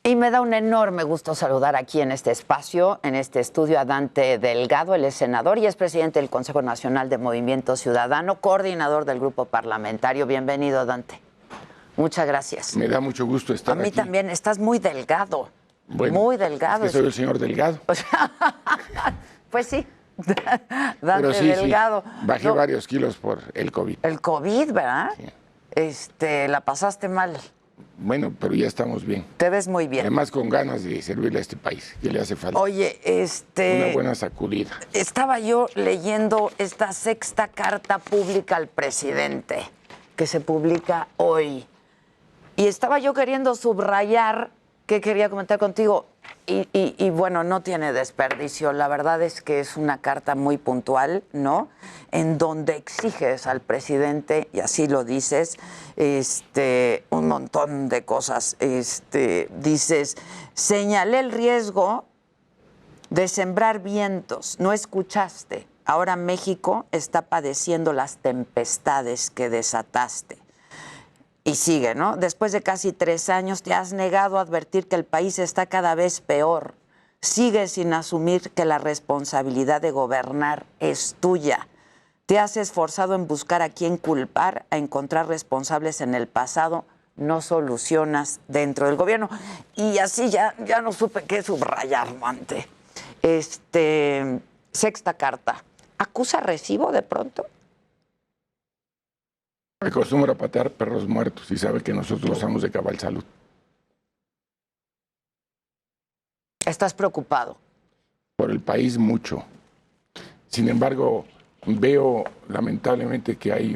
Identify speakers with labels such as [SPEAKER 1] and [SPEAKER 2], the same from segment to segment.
[SPEAKER 1] Y me da un enorme gusto saludar aquí en este espacio, en este estudio, a Dante Delgado. Él es senador y es presidente del Consejo Nacional de Movimiento Ciudadano, coordinador del grupo parlamentario. Bienvenido, Dante. Muchas gracias.
[SPEAKER 2] Me da mucho gusto estar aquí.
[SPEAKER 1] A mí también. Estás muy delgado.
[SPEAKER 2] Bueno,
[SPEAKER 1] muy delgado.
[SPEAKER 2] Es que soy el señor Delgado.
[SPEAKER 1] Pues sí. Dante
[SPEAKER 2] Pero sí,
[SPEAKER 1] Delgado.
[SPEAKER 2] Sí. Bajé varios kilos por el COVID.
[SPEAKER 1] El COVID, ¿verdad?
[SPEAKER 2] Sí.
[SPEAKER 1] La pasaste mal.
[SPEAKER 2] Bueno, pero ya estamos bien.
[SPEAKER 1] Te ves muy bien.
[SPEAKER 2] Además, con ganas de servirle a este país, que le hace falta.
[SPEAKER 1] Oye,
[SPEAKER 2] una buena sacudida.
[SPEAKER 1] Estaba yo leyendo esta sexta carta pública al presidente, que se publica hoy. Y estaba yo queriendo subrayar que quería comentar contigo. Y bueno, no tiene desperdicio. La verdad es que es una carta muy puntual, ¿no? En donde exiges al presidente, y así lo dices, un montón de cosas. Dices, señalé el riesgo de sembrar vientos, no escuchaste. Ahora México está padeciendo las tempestades que desataste. Y sigue, ¿no? Después de casi 3 años te has negado a advertir que el país está cada vez peor. Sigues sin asumir que la responsabilidad de gobernar es tuya. Te has esforzado en buscar a quién culpar, a encontrar responsables en el pasado. No solucionas dentro del gobierno. Y así ya no supe qué subrayar, Mante. Sexta carta. ¿Acusa recibo de pronto?
[SPEAKER 2] Acostumbra a patear perros muertos y sabe que nosotros gozamos de cabal salud.
[SPEAKER 1] ¿Estás preocupado?
[SPEAKER 2] Por el país mucho. Sin embargo, veo lamentablemente que hay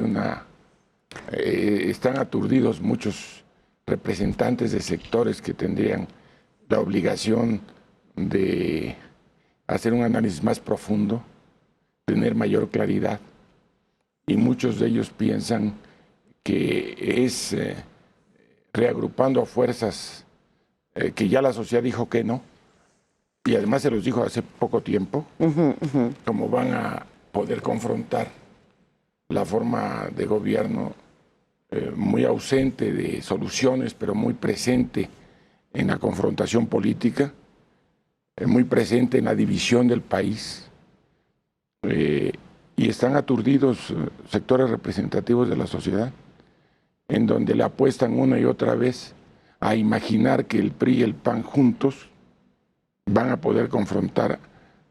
[SPEAKER 2] están aturdidos muchos representantes de sectores que tendrían la obligación de hacer un análisis más profundo, tener mayor claridad. Y muchos de ellos piensan que es reagrupando a fuerzas que ya la sociedad dijo que no, y además se los dijo hace poco tiempo, cómo van a poder confrontar la forma de gobierno muy ausente de soluciones, pero muy presente en la confrontación política, muy presente en la división del país. Y están aturdidos sectores representativos de la sociedad, en donde le apuestan una y otra vez a imaginar que el PRI y el PAN juntos van a poder confrontar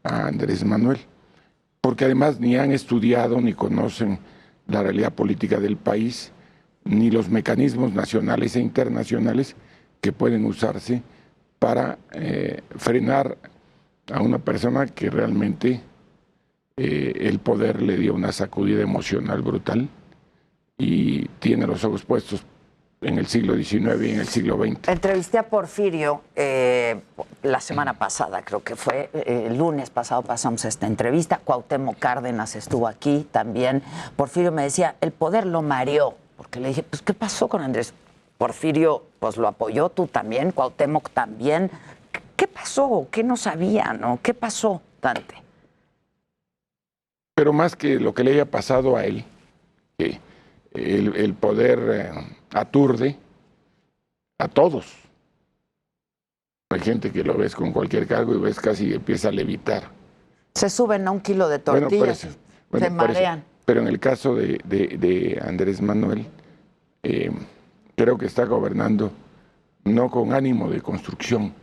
[SPEAKER 2] a Andrés Manuel, porque además ni han estudiado ni conocen la realidad política del país, ni los mecanismos nacionales e internacionales que pueden usarse para frenar a una persona que realmente el poder le dio una sacudida emocional brutal y tiene los ojos puestos en el siglo XIX y en el siglo XX.
[SPEAKER 1] Entrevisté a Porfirio la semana pasada, creo que fue, el lunes pasado pasamos esta entrevista. Cuauhtémoc Cárdenas estuvo aquí también. Porfirio me decía, el poder lo mareó, porque le dije, pues, ¿qué pasó con Andrés? Porfirio, pues, lo apoyó, tú también, Cuauhtémoc también. ¿Qué pasó? ¿Qué no sabían? ¿No? ¿Qué pasó, Dante?
[SPEAKER 2] Pero más que lo que le haya pasado a él, que el poder aturde a todos. Hay gente que lo ves con cualquier cargo y ves casi empieza a levitar.
[SPEAKER 1] Se suben a 1 kilo de tortillas, se marean.
[SPEAKER 2] Pero en el caso de Andrés Manuel, creo que está gobernando no con ánimo de construcción,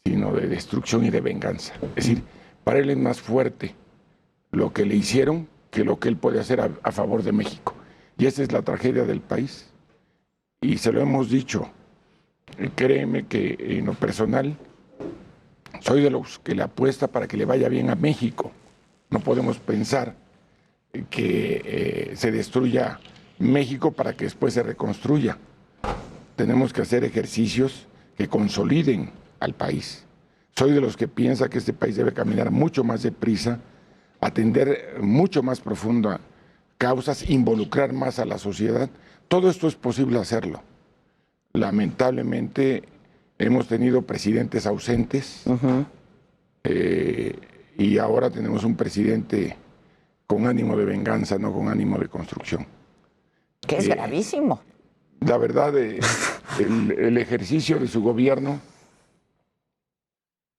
[SPEAKER 2] sino de destrucción y de venganza. Es decir, para él es más fuerte lo que le hicieron que lo que él puede hacer a favor de México. Y esa es la tragedia del país. Y se lo hemos dicho. Créeme que en lo personal soy de los que le apuesta para que le vaya bien a México. No podemos pensar que se destruya México para que después se reconstruya. Tenemos que hacer ejercicios que consoliden al país. Soy de los que piensa que este país debe caminar mucho más deprisa, atender mucho más profundo a causas, involucrar más a la sociedad. Todo esto es posible hacerlo. Lamentablemente hemos tenido presidentes ausentes y ahora tenemos un presidente con ánimo de venganza, no con ánimo de construcción.
[SPEAKER 1] Que es gravísimo.
[SPEAKER 2] La verdad, el ejercicio de su gobierno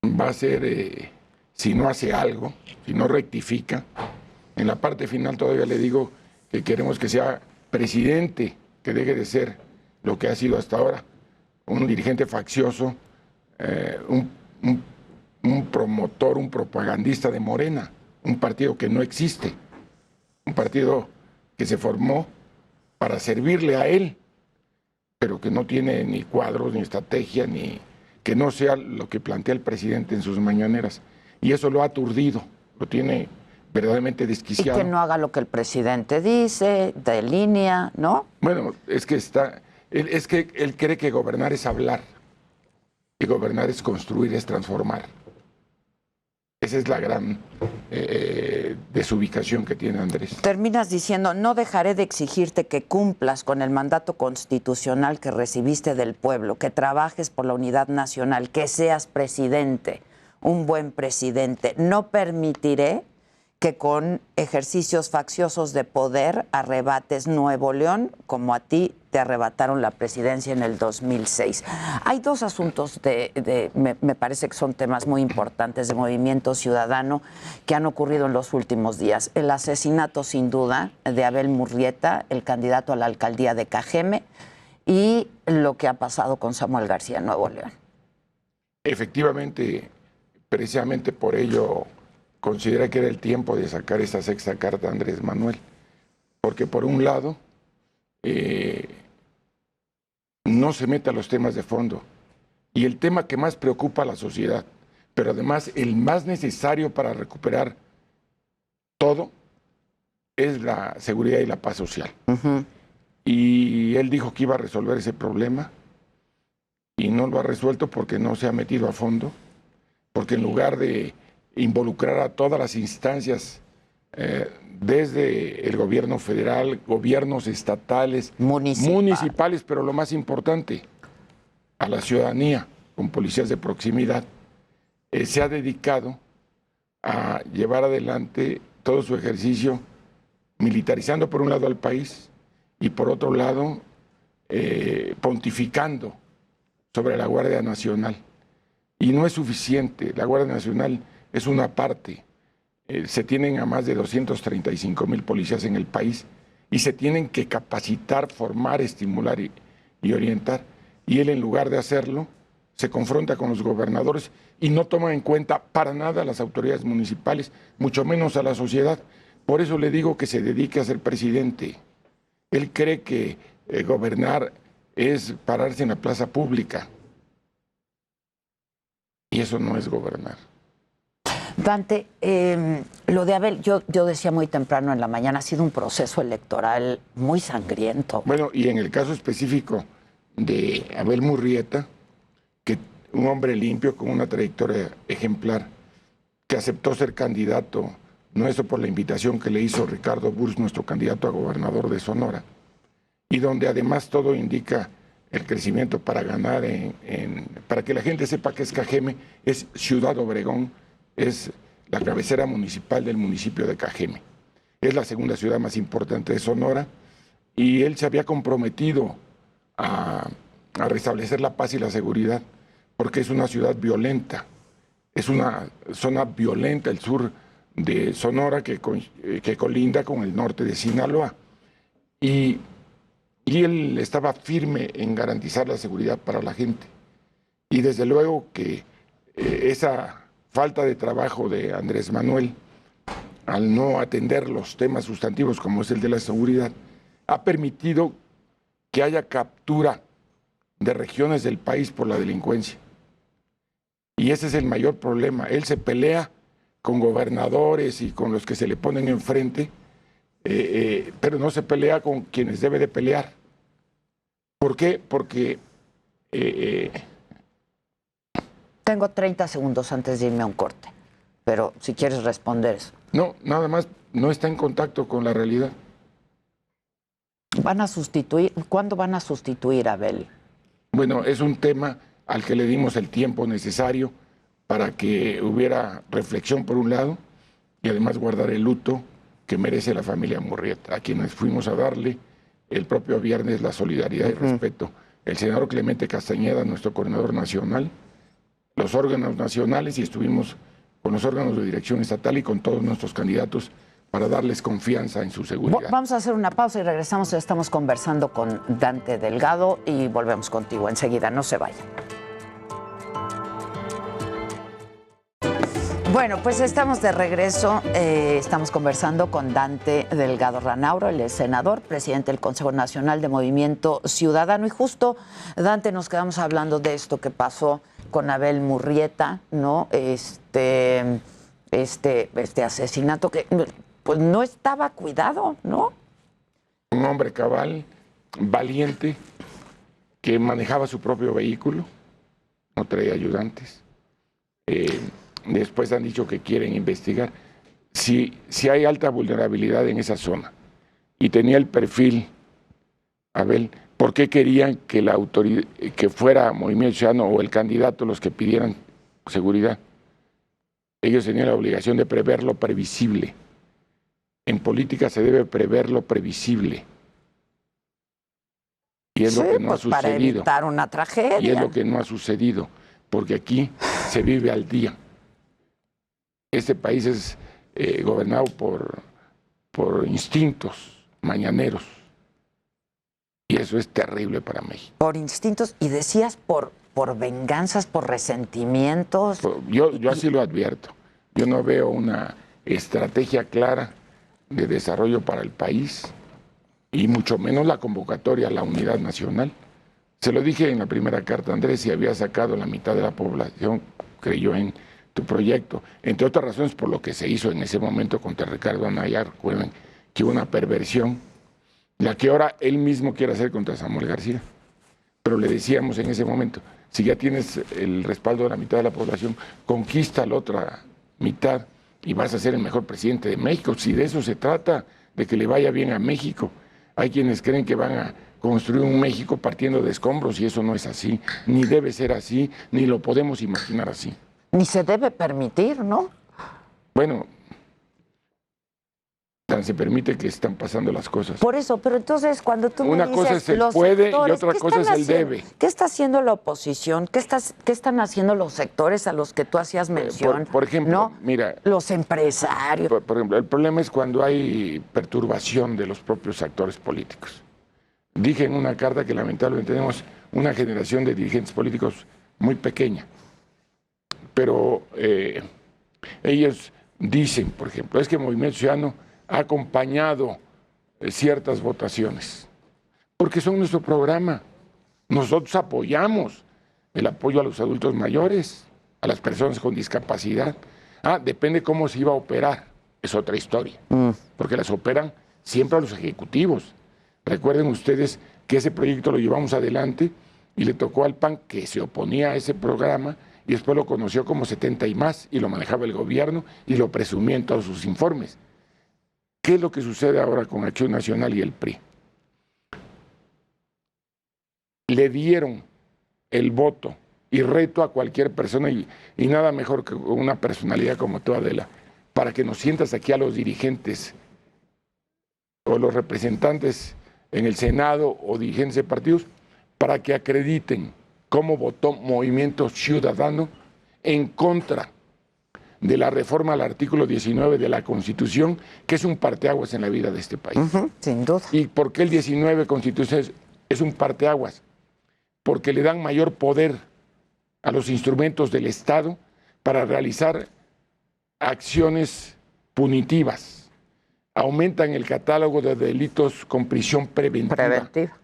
[SPEAKER 2] va a ser, si no hace algo, si no rectifica. En la parte final todavía le digo que queremos que sea presidente, que deje de ser lo que ha sido hasta ahora, un dirigente faccioso, un promotor, un propagandista de Morena, un partido que no existe, un partido que se formó para servirle a él, pero que no tiene ni cuadros, ni estrategia, ni que no sea lo que plantea el presidente en sus mañaneras. Y eso lo ha aturdido, lo tiene verdaderamente desquiciado.
[SPEAKER 1] Y que no haga lo que el presidente dice, de línea, ¿no?
[SPEAKER 2] Bueno, es que él cree que gobernar es hablar, y gobernar es construir, es transformar. Esa es la gran desubicación que tiene Andrés.
[SPEAKER 1] Terminas diciendo, no dejaré de exigirte que cumplas con el mandato constitucional que recibiste del pueblo, que trabajes por la unidad nacional, que seas presidente, un buen presidente. No permitiré que con ejercicios facciosos de poder arrebates Nuevo León, como a ti te arrebataron la presidencia en el 2006. Hay dos asuntos me parece que son temas muy importantes de Movimiento Ciudadano que han ocurrido en los últimos días. El asesinato, sin duda, de Abel Murrieta, el candidato a la alcaldía de Cajeme, y lo que ha pasado con Samuel García en Nuevo León.
[SPEAKER 2] Efectivamente, precisamente por ello considera que era el tiempo de sacar esa sexta carta a Andrés Manuel, porque por un lado no se mete a los temas de fondo, y el tema que más preocupa a la sociedad, pero además el más necesario para recuperar todo, es la seguridad y la paz social. Y él dijo que iba a resolver ese problema, y no lo ha resuelto porque no se ha metido a fondo, porque en lugar de involucrar a todas las instancias, desde el gobierno federal, gobiernos estatales, municipales, pero lo más importante, a la ciudadanía, con policías de proximidad, se ha dedicado a llevar adelante todo su ejercicio, militarizando por un lado al país y por otro lado pontificando sobre la Guardia Nacional. Y no es suficiente, la Guardia Nacional es una parte. Se tienen a más de 235,000 policías en el país y se tienen que capacitar, formar, estimular y orientar. Y él, en lugar de hacerlo, se confronta con los gobernadores y no toma en cuenta para nada a las autoridades municipales, mucho menos a la sociedad. Por eso le digo que se dedique a ser presidente. Él cree que gobernar es pararse en la plaza pública. Y eso no es gobernar.
[SPEAKER 1] Dante, lo de Abel, yo decía muy temprano en la mañana, ha sido un proceso electoral muy sangriento.
[SPEAKER 2] Bueno, y en el caso específico de Abel Murrieta, que un hombre limpio con una trayectoria ejemplar, que aceptó ser candidato, no eso por la invitación que le hizo Ricardo Burs, nuestro candidato a gobernador de Sonora, y donde además todo indica el crecimiento para ganar, para que la gente sepa que es Cajeme, es Ciudad Obregón, es la cabecera municipal del municipio de Cajeme. Es la segunda ciudad más importante de Sonora y él se había comprometido a restablecer la paz y la seguridad porque es una ciudad violenta. Es una zona violenta el sur de Sonora que colinda con el norte de Sinaloa. Y él estaba firme en garantizar la seguridad para la gente. Y desde luego que esa falta de trabajo de Andrés Manuel, al no atender los temas sustantivos como es el de la seguridad, ha permitido que haya captura de regiones del país por la delincuencia. Y ese es el mayor problema. Él se pelea con gobernadores y con los que se le ponen enfrente, pero no se pelea con quienes debe de pelear. ¿Por qué? Porque
[SPEAKER 1] tengo 30 segundos antes de irme a un corte, pero si quieres responder eso.
[SPEAKER 2] No, nada más no está en contacto con la realidad.
[SPEAKER 1] ¿Cuándo van a sustituir a Abel?
[SPEAKER 2] Bueno, es un tema al que le dimos el tiempo necesario para que hubiera reflexión por un lado y además guardar el luto que merece la familia Murrieta, a quienes fuimos a darle el propio viernes la solidaridad y respeto. El senador Clemente Castañeda, nuestro coordinador nacional, los órganos nacionales y estuvimos con los órganos de dirección estatal y con todos nuestros candidatos para darles confianza en su seguridad.
[SPEAKER 1] Vamos a hacer una pausa y regresamos. Estamos conversando con Dante Delgado y volvemos contigo enseguida. No se vayan. Bueno, pues estamos de regreso. Estamos conversando con Dante Delgado Ranauro, el senador, presidente del Consejo Nacional de Movimiento Ciudadano. Y justo, Dante, nos quedamos hablando de esto que pasó con Abel Murrieta, ¿no? Este asesinato que pues no estaba cuidado, ¿no?
[SPEAKER 2] Un hombre cabal, valiente, que manejaba su propio vehículo, no traía ayudantes. Después han dicho que quieren investigar. Si hay alta vulnerabilidad en esa zona y tenía el perfil, Abel, ¿por qué querían que la autoridad, que fuera Movimiento Ciudadano o el candidato los que pidieran seguridad? Ellos tenían la obligación de prever lo previsible. En política se debe prever lo previsible. Y es lo que no ha sucedido.
[SPEAKER 1] Para evitar una tragedia.
[SPEAKER 2] Y es lo que no ha sucedido, porque aquí se vive al día. Este país es gobernado por instintos mañaneros. Y eso es terrible para México.
[SPEAKER 1] Por instintos, y decías por venganzas, por resentimientos.
[SPEAKER 2] Yo así lo advierto. Yo no veo una estrategia clara de desarrollo para el país y mucho menos la convocatoria a la unidad nacional. Se lo dije en la primera carta, Andrés, si había sacado la mitad de la población, creyó en tu proyecto, entre otras razones por lo que se hizo en ese momento contra Ricardo Anaya. Recuerden que hubo una perversión, la que ahora él mismo quiere hacer contra Samuel García. Pero le decíamos en ese momento, si ya tienes el respaldo de la mitad de la población, conquista la otra mitad y vas a ser el mejor presidente de México. Si de eso se trata, de que le vaya bien a México. Hay quienes creen que van a construir un México partiendo de escombros y eso no es así, ni debe ser así, ni lo podemos imaginar así.
[SPEAKER 1] Ni se debe permitir, ¿no?
[SPEAKER 2] Bueno, tan se permite que están pasando las cosas.
[SPEAKER 1] Por eso, pero entonces cuando tú me dices,
[SPEAKER 2] una cosa es el
[SPEAKER 1] los
[SPEAKER 2] puede
[SPEAKER 1] sectores,
[SPEAKER 2] y otra cosa es el debe.
[SPEAKER 1] ¿Qué está haciendo la oposición? ¿Qué están haciendo los sectores a los que tú hacías mención?
[SPEAKER 2] Por ejemplo,
[SPEAKER 1] ¿no?
[SPEAKER 2] mira,
[SPEAKER 1] los empresarios.
[SPEAKER 2] Por ejemplo, el problema es cuando hay perturbación de los propios actores políticos. Dije en una carta que lamentablemente tenemos una generación de dirigentes políticos muy pequeña, pero ellos dicen, por ejemplo, es que el Movimiento Ciudadano ha acompañado ciertas votaciones, porque son nuestro programa. Nosotros apoyamos el apoyo a los adultos mayores, a las personas con discapacidad. Depende cómo se iba a operar, es otra historia, porque las operan siempre a los ejecutivos. Recuerden ustedes que ese proyecto lo llevamos adelante y le tocó al PAN, que se oponía a ese programa, y después lo conoció como 70 y más, y lo manejaba el gobierno y lo presumía en todos sus informes. ¿Qué es lo que sucede ahora con Acción Nacional y el PRI? Le dieron el voto y reto a cualquier persona, y nada mejor que una personalidad como tú, Adela, para que nos sientas aquí a los dirigentes o los representantes en el Senado o dirigentes de partidos, para que acrediten cómo votó Movimiento Ciudadano en contra de la reforma al artículo 19 de la Constitución, que es un parteaguas en la vida de este país.
[SPEAKER 1] Sin duda.
[SPEAKER 2] ¿Y por qué el 19 Constitución es un parteaguas? Porque le dan mayor poder a los instrumentos del Estado para realizar acciones punitivas. Aumentan el catálogo de delitos con prisión preventiva.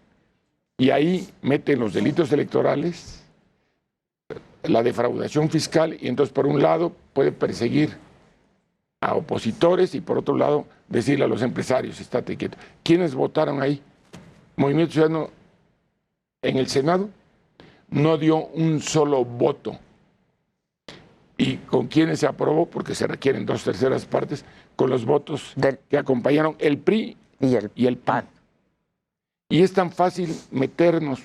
[SPEAKER 2] Y ahí meten los delitos electorales, la defraudación fiscal, y entonces por un lado puede perseguir a opositores y por otro lado decirle a los empresarios, estate quieto. ¿Quiénes votaron ahí? Movimiento Ciudadano en el Senado no dio un solo voto. ¿Y con quiénes se aprobó? Porque se requieren 2/3 partes, con los votos que acompañaron el PRI y el PAN. Y es tan fácil meternos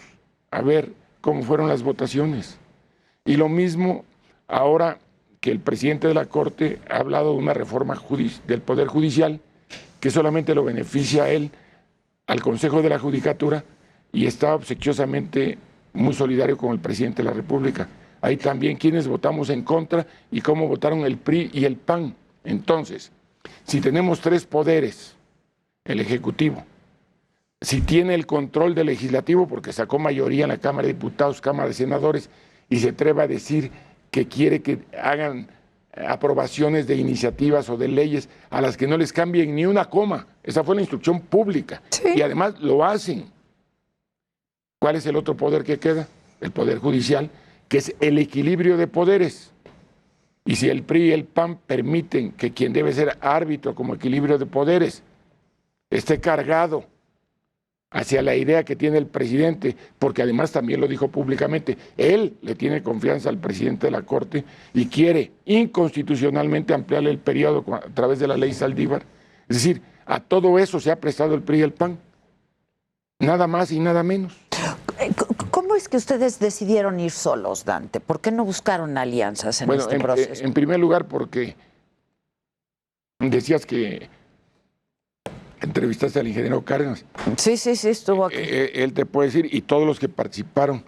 [SPEAKER 2] a ver cómo fueron las votaciones. Y lo mismo ahora que el presidente de la Corte ha hablado de una reforma del Poder Judicial que solamente lo beneficia a él, al Consejo de la Judicatura, y está obsequiosamente muy solidario con el presidente de la República. hay también quienes votamos en contra y cómo votaron el PRI y el PAN. Entonces, si tenemos tres poderes, el Ejecutivo, si tiene el control del Legislativo, porque sacó mayoría en la Cámara de Diputados, Cámara de Senadores, y se atreve a decir que quiere que hagan aprobaciones de iniciativas o de leyes a las que no les cambien ni una coma. Esa fue la instrucción pública.
[SPEAKER 1] Sí.
[SPEAKER 2] Y además lo hacen. ¿Cuál es el otro poder que queda? El Poder Judicial, que es el equilibrio de poderes. Y si el PRI y el PAN permiten que quien debe ser árbitro como equilibrio de poderes esté cargado hacia la idea que tiene el presidente, porque además también lo dijo públicamente, él le tiene confianza al presidente de la Corte y quiere inconstitucionalmente ampliarle el periodo a través de la ley Saldívar. Es decir, a todo eso se ha prestado el PRI y el PAN. Nada más y nada menos.
[SPEAKER 1] ¿Cómo es que ustedes decidieron ir solos, Dante? ¿Por qué no buscaron alianzas en este proceso?
[SPEAKER 2] En primer lugar, porque decías que entrevistaste al ingeniero Cárdenas.
[SPEAKER 1] Sí, estuvo aquí.
[SPEAKER 2] Él te puede decir, y todos los que participaron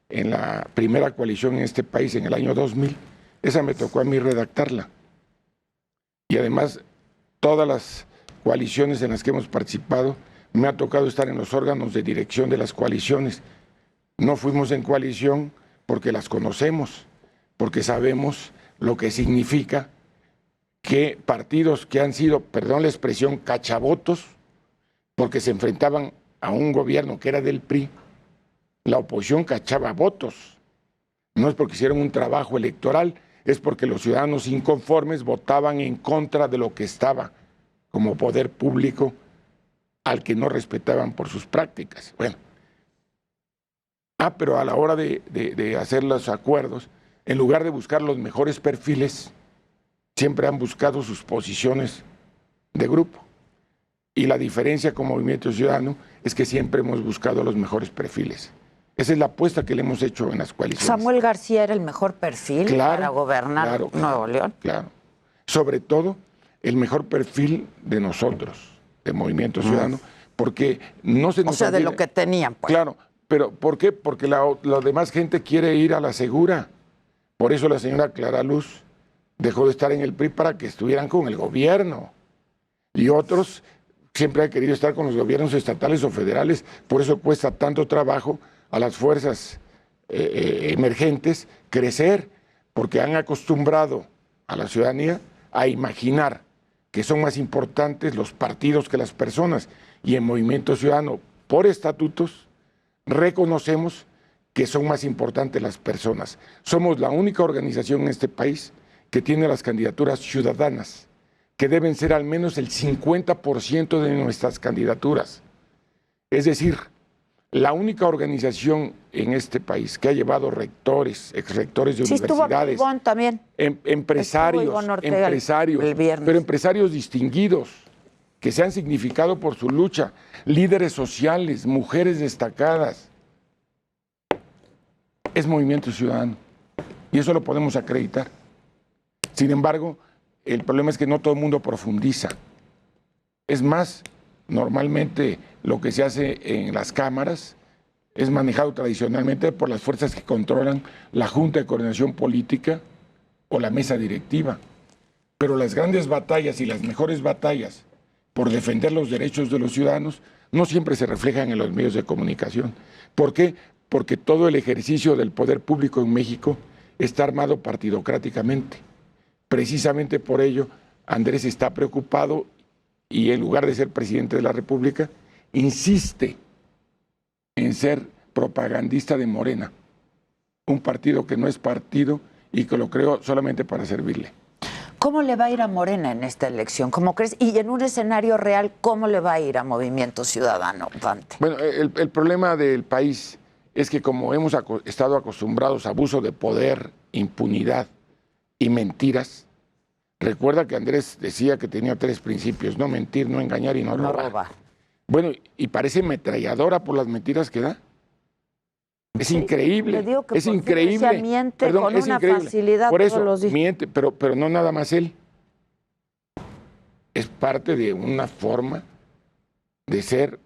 [SPEAKER 2] en la primera coalición en este país en el año 2000, esa me tocó a mí redactarla. Y además, todas las coaliciones en las que hemos participado, me ha tocado estar en los órganos de dirección de las coaliciones. No fuimos en coalición porque las conocemos, porque sabemos lo que significa que partidos que han sido, perdón la expresión, cachavotos, porque se enfrentaban a un gobierno que era del PRI, la oposición cachaba votos. No es porque hicieron un trabajo electoral, es porque los ciudadanos inconformes votaban en contra de lo que estaba como poder público al que no respetaban por sus prácticas. Bueno. Pero a la hora de hacer los acuerdos, en lugar de buscar los mejores perfiles, siempre han buscado sus posiciones de grupo. Y la diferencia con Movimiento Ciudadano es que siempre hemos buscado los mejores perfiles. Esa es la apuesta que le hemos hecho en las coaliciones.
[SPEAKER 1] ¿Samuel García era el mejor perfil para gobernar Nuevo León?
[SPEAKER 2] Claro. Sobre todo, el mejor perfil de nosotros, de Movimiento Ciudadano, porque no se nos...
[SPEAKER 1] O sea, de lo que tenían, pues.
[SPEAKER 2] Claro, pero ¿por qué? Porque la demás gente quiere ir a la segura. Por eso la señora Clara Luz dejó de estar en el PRI para que estuvieran con el gobierno. Y otros siempre han querido estar con los gobiernos estatales o federales. Por eso cuesta tanto trabajo a las fuerzas emergentes crecer, porque han acostumbrado a la ciudadanía a imaginar que son más importantes los partidos que las personas. Y en Movimiento Ciudadano, por estatutos, reconocemos que son más importantes las personas. Somos la única organización en este país que tiene las candidaturas ciudadanas, que deben ser al menos el 50% de nuestras candidaturas. Es decir, la única organización en este país que ha llevado rectores, exrectores de universidades,
[SPEAKER 1] estuvo aquí también.
[SPEAKER 2] Empresarios, pero empresarios distinguidos, que se han significado por su lucha, líderes sociales, mujeres destacadas. Es Movimiento Ciudadano. Y eso lo podemos acreditar. Sin embargo, el problema es que no todo el mundo profundiza. Es más, normalmente lo que se hace en las cámaras es manejado tradicionalmente por las fuerzas que controlan la Junta de Coordinación Política o la mesa directiva. Pero las grandes batallas y las mejores batallas por defender los derechos de los ciudadanos no siempre se reflejan en los medios de comunicación. ¿Por qué? Porque todo el ejercicio del poder público en México está armado partidocráticamente. Precisamente por ello, Andrés está preocupado y en lugar de ser presidente de la República, insiste en ser propagandista de Morena, un partido que no es partido y que lo creó solamente para servirle.
[SPEAKER 1] ¿Cómo le va a ir a Morena en esta elección? ¿Cómo crees? Y en un escenario real, ¿cómo le va a ir a Movimiento Ciudadano, Dante?
[SPEAKER 2] Bueno, el problema del país es que como hemos estado acostumbrados a abuso de poder, impunidad y mentiras, recuerda que Andrés decía que tenía 3 principios: no mentir, no engañar y no robar. Bueno, y parece ametralladora por las mentiras que da. Es increíble, es increíble.
[SPEAKER 1] Miente con una facilidad.
[SPEAKER 2] Por eso miente, pero no nada más él. Es parte de una forma de ser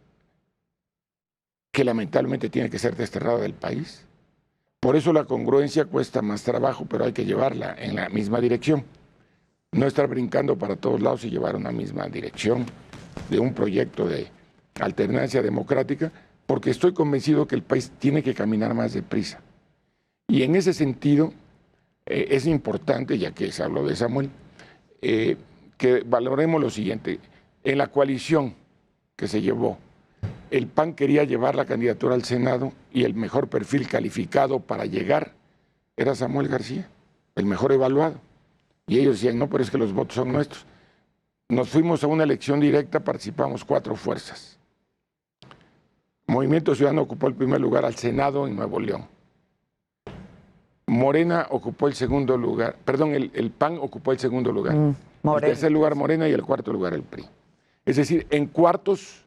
[SPEAKER 2] que lamentablemente tiene que ser desterrada del país. Por eso la congruencia cuesta más trabajo, pero hay que llevarla en la misma dirección. No estar brincando para todos lados y llevar una misma dirección de un proyecto de alternancia democrática, porque estoy convencido que el país tiene que caminar más deprisa. Y en ese sentido es importante, ya que se habló de Samuel, que valoremos lo siguiente. En la coalición que se llevó, el PAN quería llevar la candidatura al Senado y el mejor perfil calificado para llegar era Samuel García, el mejor evaluado. Y ellos decían, no, pero es que los votos son nuestros. Nos fuimos a una elección directa, participamos 4 fuerzas. Movimiento Ciudadano ocupó el primer lugar al Senado en Nuevo León. Morena ocupó el segundo lugar, perdón, el PAN ocupó el segundo lugar. El tercer lugar Morena y el cuarto lugar el PRI. Es decir, en cuartos,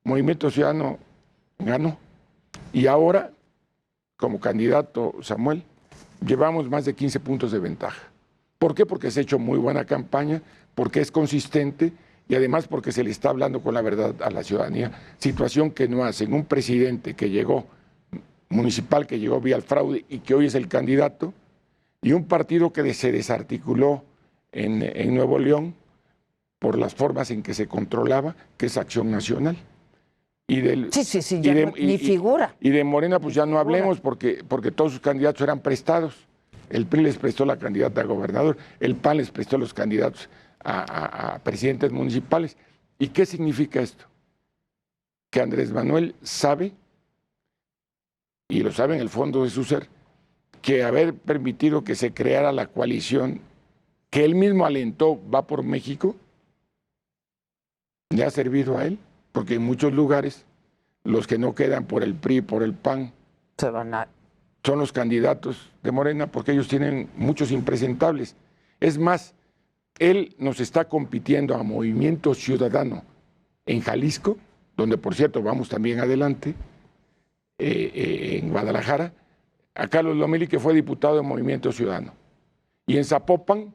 [SPEAKER 2] Movimiento Ciudadano ganó. Y ahora, como candidato Samuel, llevamos más de 15 puntos de ventaja. ¿Por qué? Porque se ha hecho muy buena campaña, porque es consistente y además porque se le está hablando con la verdad a la ciudadanía, situación que no hacen un presidente que llegó, municipal que llegó vía el fraude y que hoy es el candidato, y un partido que se desarticuló en Nuevo León por las formas en que se controlaba, que es Acción Nacional. Y del,
[SPEAKER 1] sí, ya ni figura.
[SPEAKER 2] Y de Morena pues ya no hablemos porque todos sus candidatos eran prestados. El PRI les prestó la candidata a gobernador, el PAN les prestó los candidatos a presidentes municipales. ¿Y qué significa esto? Que Andrés Manuel sabe, y lo sabe en el fondo de su ser, que haber permitido que se creara la coalición que él mismo alentó, Va por México, le ha servido a él, porque en muchos lugares los que no quedan por el PRI, por el PAN, son los candidatos de Morena, porque ellos tienen muchos impresentables. Es más, él nos está compitiendo a Movimiento Ciudadano en Jalisco, donde por cierto vamos también adelante, en Guadalajara, a Carlos Lomelí, que fue diputado de Movimiento Ciudadano. Y en Zapopan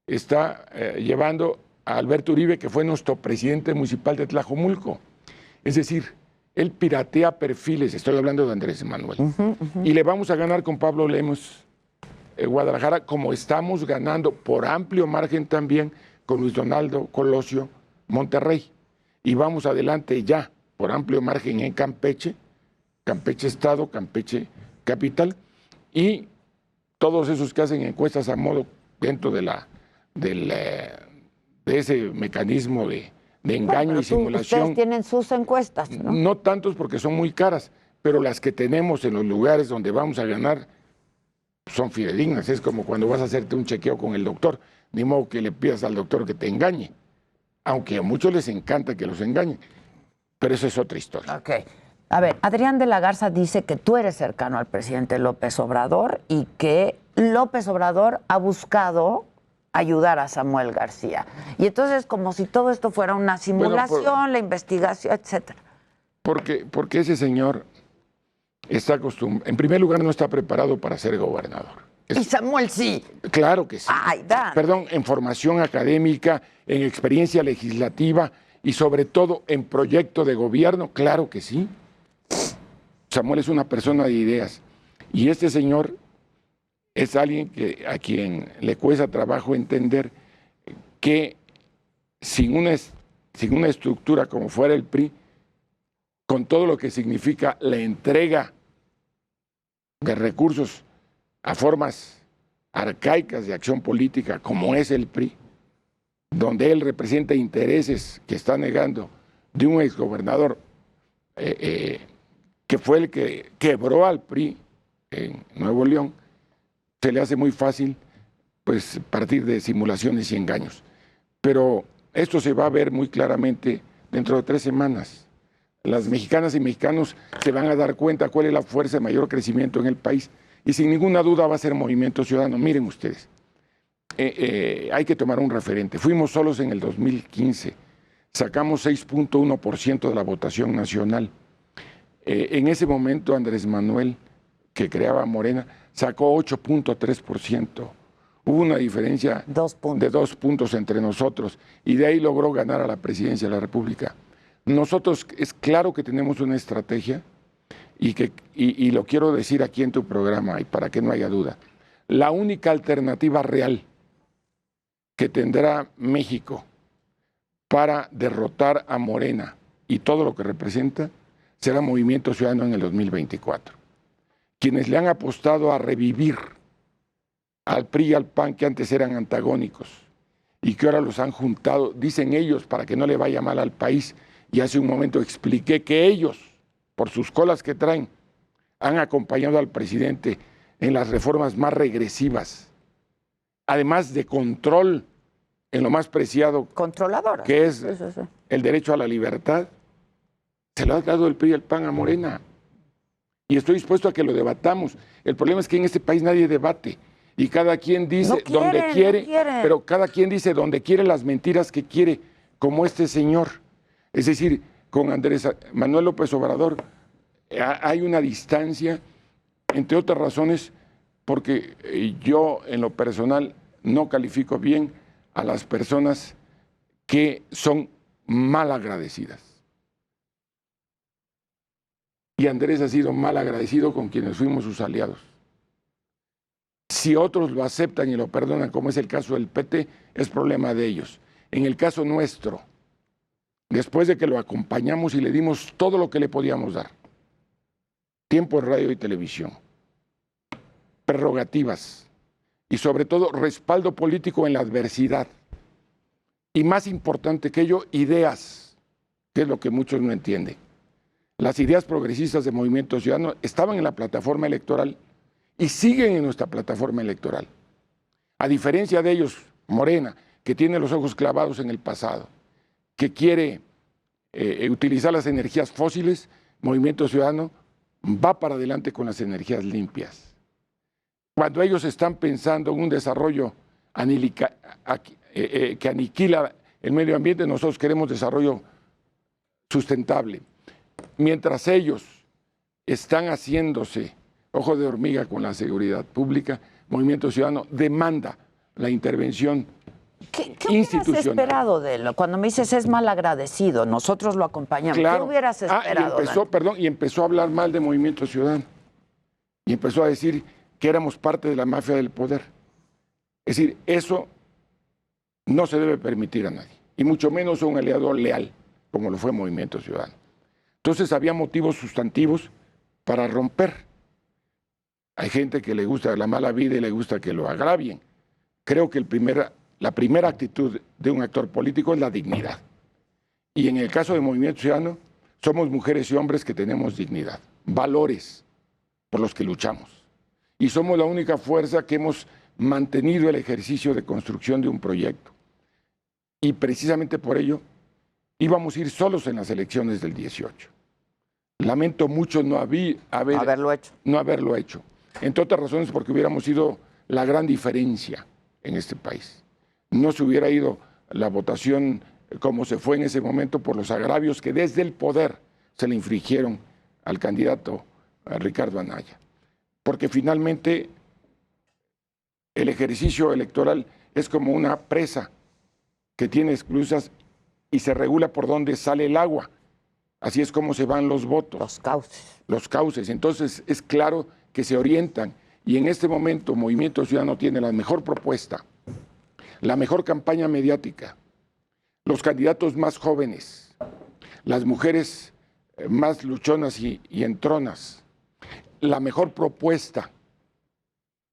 [SPEAKER 2] está llevando a Alberto Uribe, que fue nuestro presidente municipal de Tlajomulco. Es decir, él piratea perfiles, estoy hablando de Andrés Manuel. Y le vamos a ganar con Pablo Lemos en Guadalajara, como estamos ganando por amplio margen también con Luis Donaldo Colosio Monterrey. Y vamos adelante ya por amplio margen en Campeche, Campeche Estado, Campeche Capital, y todos esos que hacen encuestas a modo dentro de ese mecanismo de engaño y simulación.
[SPEAKER 1] Ustedes tienen sus encuestas, ¿no?
[SPEAKER 2] No tantos porque son muy caras, pero las que tenemos en los lugares donde vamos a ganar son fidedignas. Es como cuando vas a hacerte un chequeo con el doctor, ni modo que le pidas al doctor que te engañe, aunque a muchos les encanta que los engañen, pero eso es otra historia.
[SPEAKER 1] Ok. A ver, Adrián de la Garza dice que tú eres cercano al presidente López Obrador y que López Obrador ha buscado ayudar a Samuel García. Y entonces, como si todo esto fuera una simulación, la investigación, etcétera.
[SPEAKER 2] Porque ese señor está acostumbrado, en primer lugar, no está preparado para ser gobernador.
[SPEAKER 1] Y Samuel sí.
[SPEAKER 2] Claro que sí.
[SPEAKER 1] Ay, Dan.
[SPEAKER 2] Perdón, en formación académica, en experiencia legislativa y sobre todo en proyecto de gobierno, claro que sí. Samuel es una persona de ideas y este señor es alguien a quien le cuesta trabajo entender que sin una estructura como fuera el PRI, con todo lo que significa la entrega de recursos a formas arcaicas de acción política como es el PRI, donde él representa intereses que está negando de un exgobernador que fue el que quebró al PRI en Nuevo León, se le hace muy fácil pues partir de simulaciones y engaños. Pero esto se va a ver muy claramente dentro de 3 semanas. Las mexicanas y mexicanos se van a dar cuenta cuál es la fuerza de mayor crecimiento en el país y sin ninguna duda va a ser Movimiento Ciudadano. Miren ustedes, hay que tomar un referente. Fuimos solos en el 2015, sacamos 6.1% de la votación nacional. En ese momento Andrés Manuel, que creaba Morena, sacó 8.3%. Hubo una diferencia de 2 puntos entre nosotros y de ahí logró ganar a la presidencia de la República. Nosotros es claro que tenemos una estrategia y lo quiero decir aquí en tu programa y para que no haya duda, la única alternativa real que tendrá México para derrotar a Morena y todo lo que representa será Movimiento Ciudadano en el 2024. Quienes le han apostado a revivir al PRI y al PAN, que antes eran antagónicos y que ahora los han juntado, dicen ellos, para que no le vaya mal al país, y hace un momento expliqué que ellos, por sus colas que traen, han acompañado al presidente en las reformas más regresivas, además de control en lo más preciado,
[SPEAKER 1] controladora,
[SPEAKER 2] que es el derecho a la libertad. Se lo ha dado el PRI y el PAN a Morena. Y estoy dispuesto a que lo debatamos. El problema es que en este país nadie debate. Y cada quien dice donde quiere, pero cada quien dice donde quiere las mentiras que quiere, como este señor. Es decir, con Andrés Manuel López Obrador hay una distancia, entre otras razones, porque yo en lo personal no califico bien a las personas que son mal agradecidas. Y Andrés ha sido mal agradecido con quienes fuimos sus aliados. Si otros lo aceptan y lo perdonan, como es el caso del PT, es problema de ellos. En el caso nuestro, después de que lo acompañamos y le dimos todo lo que le podíamos dar, tiempo en radio y televisión, prerrogativas y sobre todo respaldo político en la adversidad, y más importante que ello, ideas, que es lo que muchos no entienden. Las ideas progresistas de Movimiento Ciudadano estaban en la plataforma electoral y siguen en nuestra plataforma electoral. A diferencia de ellos, Morena, que tiene los ojos clavados en el pasado, que quiere utilizar las energías fósiles, Movimiento Ciudadano va para adelante con las energías limpias. Cuando ellos están pensando en un desarrollo que aniquila el medio ambiente, nosotros queremos desarrollo sustentable. Mientras ellos están haciéndose ojo de hormiga con la seguridad pública, Movimiento Ciudadano demanda la intervención institucional.
[SPEAKER 1] ¿Qué hubieras esperado de él? Cuando me dices es mal agradecido, nosotros lo acompañamos.
[SPEAKER 2] Claro.
[SPEAKER 1] ¿Qué hubieras esperado?
[SPEAKER 2] Y empezó a hablar mal de Movimiento Ciudadano. Y empezó a decir que éramos parte de la mafia del poder. Es decir, eso no se debe permitir a nadie. Y mucho menos a un aliado leal, como lo fue Movimiento Ciudadano. Entonces había motivos sustantivos para romper. Hay gente que le gusta la mala vida y le gusta que lo agravien. Creo que la primera actitud de un actor político es la dignidad. Y en el caso de Movimiento Ciudadano, somos mujeres y hombres que tenemos dignidad, valores por los que luchamos. Y somos la única fuerza que hemos mantenido el ejercicio de construcción de un proyecto. Y precisamente por ello íbamos a ir solos en las elecciones del 18. Lamento mucho no haberlo hecho. Entre otras razones porque hubiéramos sido la gran diferencia en este país. No se hubiera ido la votación como se fue en ese momento por los agravios que desde el poder se le infligieron al candidato Ricardo Anaya. Porque finalmente el ejercicio electoral es como una presa que tiene esclusas y se regula por dónde sale el agua. Así es como se van los votos. Los cauces. Entonces es claro que se orientan. Y en este momento Movimiento Ciudadano tiene la mejor propuesta, la mejor campaña mediática, los candidatos más jóvenes, las mujeres más luchonas y entronas, la mejor propuesta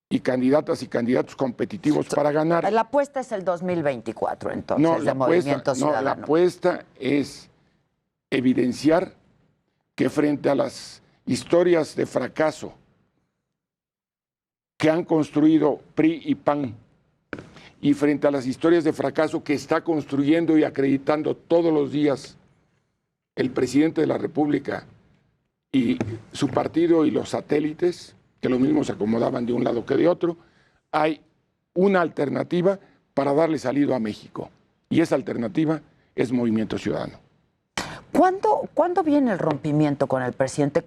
[SPEAKER 2] y candidatas y candidatos competitivos para ganar.
[SPEAKER 1] La apuesta es el 2024, entonces, de Movimiento Ciudadano.
[SPEAKER 2] La apuesta es evidenciar que frente a las historias de fracaso que han construido PRI y PAN y frente a las historias de fracaso que está construyendo y acreditando todos los días el presidente de la República y su partido y los satélites, que lo mismo se acomodaban de un lado que de otro, hay una alternativa para darle salida a México. Y esa alternativa es Movimiento Ciudadano.
[SPEAKER 1] ¿Cuándo viene el rompimiento con el presidente?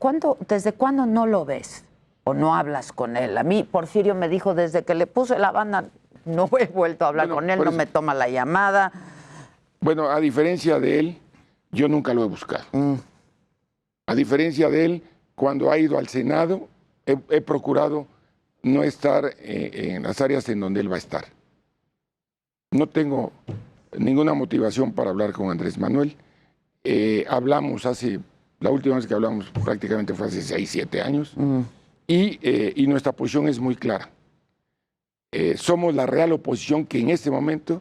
[SPEAKER 1] ¿Desde cuándo no lo ves o no hablas con él? A mí Porfirio me dijo desde que le puse la banda, no he vuelto a hablar con él, no me toma la llamada.
[SPEAKER 2] Bueno, a diferencia de él, yo nunca lo he buscado. A diferencia de él, cuando ha ido al Senado, he procurado no estar en las áreas en donde él va a estar. No tengo ninguna motivación para hablar con Andrés Manuel. Hablamos la última vez que hablamos prácticamente fue hace 6, 7 años, y nuestra posición es muy clara. Somos la real oposición que en este momento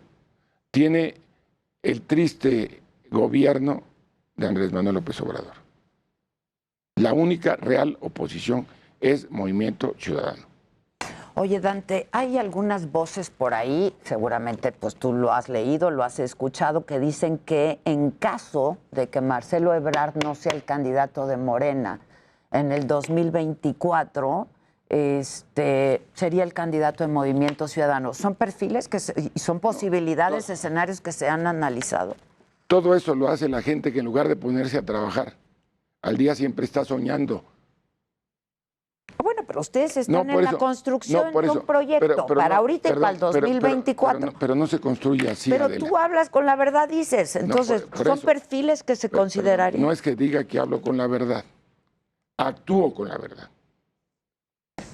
[SPEAKER 2] tiene el triste gobierno de Andrés Manuel López Obrador. La única real oposición es Movimiento Ciudadano.
[SPEAKER 1] Oye, Dante, hay algunas voces por ahí, seguramente pues tú lo has leído, lo has escuchado, que dicen que en caso de que Marcelo Ebrard no sea el candidato de Morena en el 2024, sería el candidato de Movimiento Ciudadano. ¿Son perfiles y son posibilidades, escenarios que se han analizado?
[SPEAKER 2] Todo eso lo hace la gente que en lugar de ponerse a trabajar, al día siempre está soñando.
[SPEAKER 1] Bueno, pero ustedes están en la construcción de un proyecto para ahorita y para el 2024.
[SPEAKER 2] Pero no se construye así,
[SPEAKER 1] Pero
[SPEAKER 2] Adela.
[SPEAKER 1] tú hablas con la verdad, dices. Entonces, son perfiles que se considerarían.
[SPEAKER 2] No es que diga que hablo con la verdad, actúo con la verdad.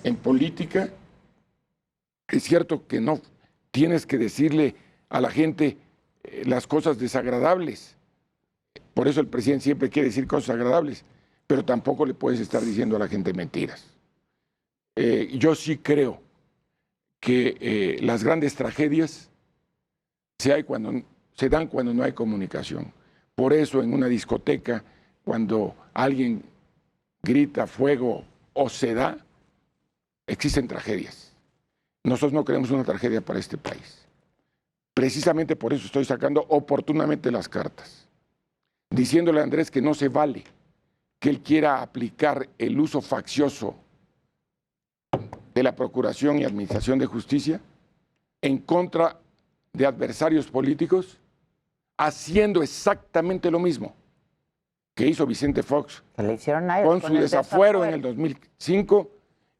[SPEAKER 2] En política, es cierto que no tienes que decirle a la gente las cosas desagradables. Por eso el presidente siempre quiere decir cosas agradables, pero tampoco le puedes estar diciendo a la gente mentiras. Yo sí creo que las grandes tragedias se dan cuando no hay comunicación. Por eso en una discoteca, cuando alguien grita fuego o se da, existen tragedias. Nosotros no queremos una tragedia para este país. Precisamente por eso estoy sacando oportunamente las cartas, diciéndole a Andrés que no se vale que él quiera aplicar el uso faccioso de la Procuración y Administración de Justicia en contra de adversarios políticos, haciendo exactamente lo mismo que hizo Vicente Fox con su desafuero en el 2005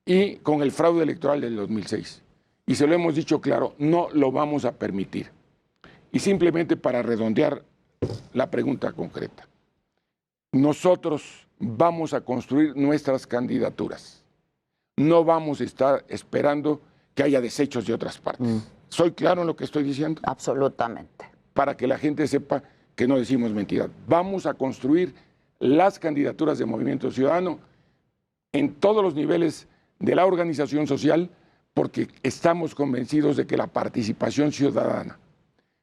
[SPEAKER 2] y con el fraude electoral del 2006. Y se lo hemos dicho claro, no lo vamos a permitir. Y simplemente para redondear la pregunta concreta, nosotros vamos a construir nuestras candidaturas. No vamos a estar esperando que haya desechos de otras partes. ¿Soy claro en lo que estoy diciendo?
[SPEAKER 1] Absolutamente.
[SPEAKER 2] Para que la gente sepa que no decimos mentiras. Vamos a construir las candidaturas de Movimiento Ciudadano en todos los niveles de la organización social, porque estamos convencidos de que la participación ciudadana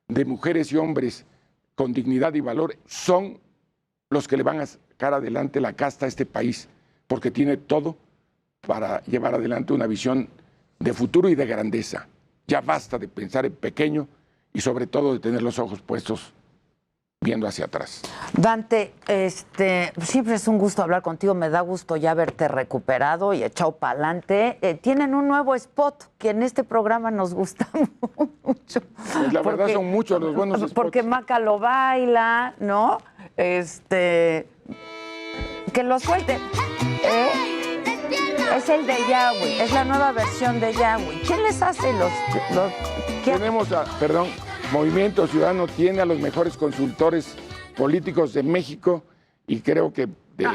[SPEAKER 2] de mujeres y hombres con dignidad y valor son los que le van a sacar adelante la casta a este país, porque tiene todo para llevar adelante una visión de futuro y de grandeza. Ya basta de pensar en pequeño y sobre todo de tener los ojos puestos viendo hacia atrás.
[SPEAKER 1] Dante, siempre es un gusto hablar contigo, me da gusto ya verte recuperado y echado para adelante. Tienen un nuevo spot que en este programa nos gusta mucho.
[SPEAKER 2] Pues la verdad son muchos los buenos spots.
[SPEAKER 1] Porque Maca lo baila, ¿no? Que lo suelte. Es el de Yahweh, es la nueva versión de Yahweh. ¿Quién les hace los
[SPEAKER 2] Tenemos Movimiento Ciudadano tiene a los mejores consultores políticos de México y creo que del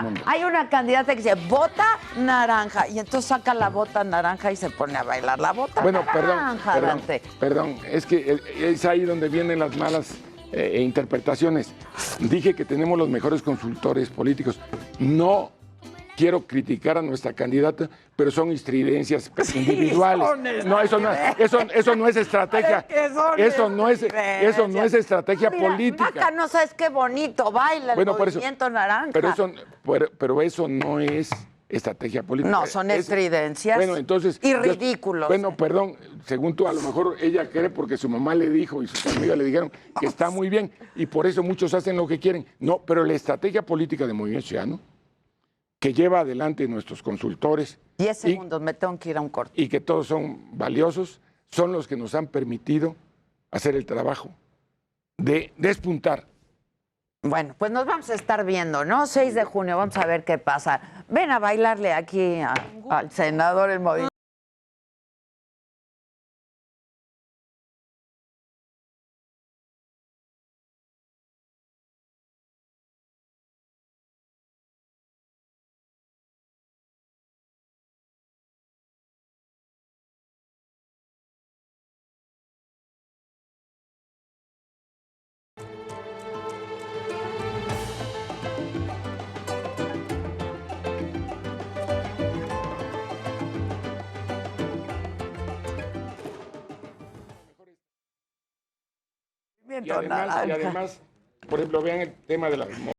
[SPEAKER 2] mundo.
[SPEAKER 1] Hay una candidata que dice bota naranja y entonces saca la bota naranja y se pone a bailar la bota naranja.
[SPEAKER 2] Perdón, es que es ahí donde vienen las malas interpretaciones. Dije que tenemos los mejores consultores políticos. No quiero criticar a nuestra candidata, pero son estridencias individuales. No, eso no es estrategia. Eso no es estrategia política.
[SPEAKER 1] Maca, no sabes qué bonito baila el Movimiento Naranja.
[SPEAKER 2] Pero eso no es estrategia política.
[SPEAKER 1] No, son estridencias y ridículos.
[SPEAKER 2] Perdón, según tú, a lo mejor ella cree porque su mamá le dijo y sus amigas le dijeron que está muy bien y por eso muchos hacen lo que quieren. No, pero la estrategia política de Movimiento Ciudadano que lleva adelante nuestros consultores.
[SPEAKER 1] 10 segundos, me tengo que ir a un corte.
[SPEAKER 2] Y que todos son valiosos, son los que nos han permitido hacer el trabajo de despuntar.
[SPEAKER 1] Bueno, pues nos vamos a estar viendo, ¿no? 6 de junio, vamos a ver qué pasa. Ven a bailarle aquí al senador el movimiento. Viento naranja.
[SPEAKER 2] Y además, por ejemplo, vean el tema de las